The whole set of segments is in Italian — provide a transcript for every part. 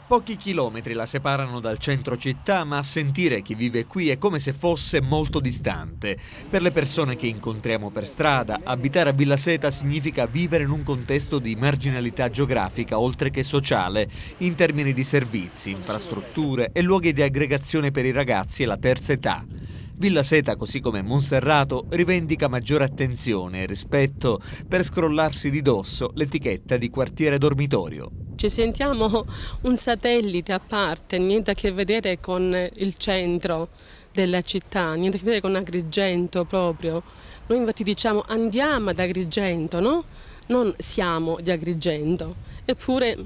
Pochi chilometri la separano dal centro città, ma a sentire chi vive qui è come se fosse molto distante. Per le persone che incontriamo per strada, abitare a Villa Seta significa vivere in un contesto di marginalità geografica oltre che sociale, in termini di servizi, infrastrutture e luoghi di aggregazione per i ragazzi e la terza età. Villa Seta, così come Monserrato, rivendica maggiore attenzione e rispetto per scrollarsi di dosso l'etichetta di quartiere dormitorio. Ci sentiamo un satellite a parte, niente a che vedere con il centro della città, niente a che vedere con Agrigento proprio. Noi infatti diciamo andiamo ad Agrigento, no? Non siamo di Agrigento, eppure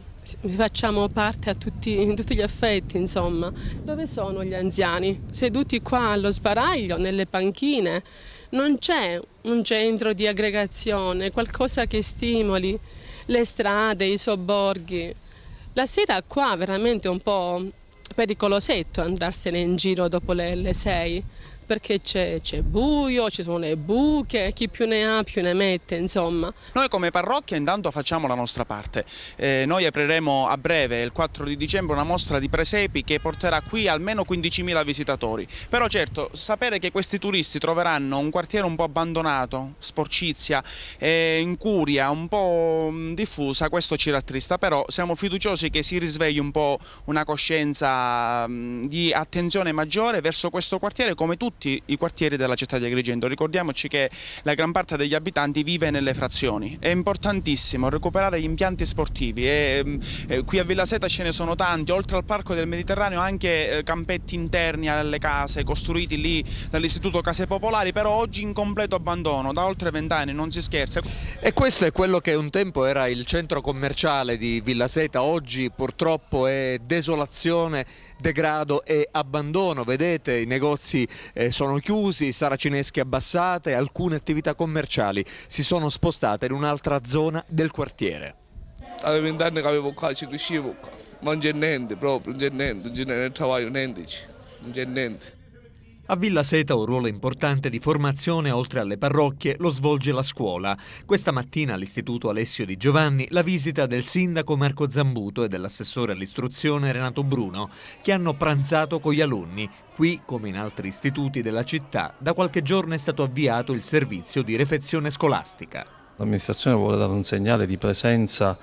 facciamo parte in tutti gli effetti, insomma. Dove sono gli anziani? Seduti qua allo sbaraglio, nelle panchine. Non c'è un centro di aggregazione, qualcosa che stimoli le strade, i sobborghi. La sera qua veramente è un po' pericolosetto andarsene in giro dopo le 6, perché c'è buio, ci sono le buche, chi più ne ha più ne mette, insomma. Noi come parrocchia intanto facciamo la nostra parte. Noi apriremo a breve, il 4 di dicembre, una mostra di presepi che porterà qui almeno 15.000 visitatori. Però certo, sapere che questi turisti troveranno un quartiere un po' abbandonato, sporcizia, incuria, un po' diffusa, questo ci rattrista, però siamo fiduciosi che si risvegli un po' una coscienza di attenzione maggiore verso questo quartiere, come tutti i quartieri della città di Agrigento. Ricordiamoci che la gran parte degli abitanti vive nelle frazioni. È importantissimo recuperare gli impianti sportivi e qui a Villa Seta ce ne sono tanti, oltre al Parco del Mediterraneo anche campetti interni alle case costruiti lì dall'Istituto Case Popolari, però oggi in completo abbandono, da oltre 20 anni, non si scherza. E questo è quello che un tempo era il centro commerciale di Villa Seta, oggi purtroppo è desolazione, degrado e abbandono. Vedete, i negozi sono chiusi, i saracinesche abbassate, alcune attività commerciali si sono spostate in un'altra zona del quartiere. Avevo 20 anni che avevo qua, ci crescevo qua, ma non c'è niente proprio, non c'è niente, non c'è nel travaglio, niente, non c'è niente. A Villa Seta un ruolo importante di formazione, oltre alle parrocchie, lo svolge la scuola. Questa mattina all'Istituto Alessio Di Giovanni la visita del sindaco Marco Zambuto e dell'assessore all'istruzione Renato Bruno, che hanno pranzato con gli alunni. Qui, come in altri istituti della città, da qualche giorno è stato avviato il servizio di refezione scolastica. L'amministrazione vuole dare un segnale di presenza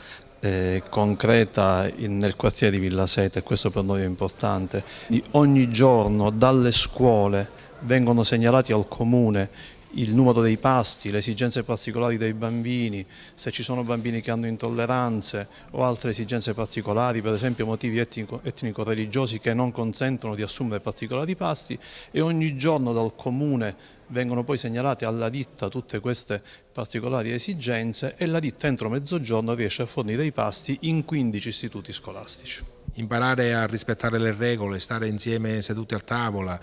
concreta nel quartiere di Villa Seta, e questo per noi è importante. Ogni giorno dalle scuole vengono segnalati al comune il numero dei pasti, le esigenze particolari dei bambini, se ci sono bambini che hanno intolleranze o altre esigenze particolari, per esempio motivi etnico-religiosi che non consentono di assumere particolari pasti, e ogni giorno dal comune vengono poi segnalate alla ditta tutte queste particolari esigenze e la ditta entro mezzogiorno riesce a fornire i pasti in 15 istituti scolastici. Imparare a rispettare le regole, stare insieme seduti a tavola,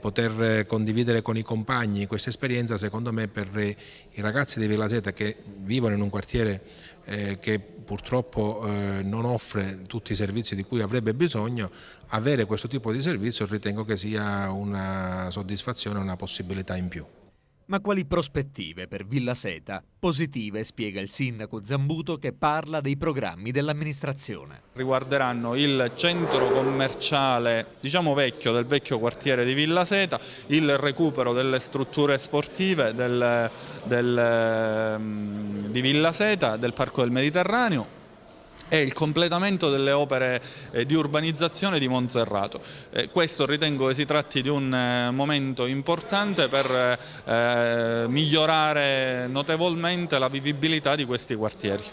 poter condividere con i compagni questa esperienza, secondo me per i ragazzi di Villa Seta che vivono in un quartiere che purtroppo non offre tutti i servizi di cui avrebbe bisogno, avere questo tipo di servizio ritengo che sia una soddisfazione, una possibilità in più. Ma quali prospettive per Villa Seta? Positive, spiega il sindaco Zambuto, che parla dei programmi dell'amministrazione. Riguarderanno il centro commerciale, diciamo vecchio, del vecchio quartiere di Villa Seta, il recupero delle strutture sportive di Villa Seta, del Parco del Mediterraneo, e il completamento delle opere di urbanizzazione di Monserrato. Questo ritengo che si tratti di un momento importante per migliorare notevolmente la vivibilità di questi quartieri.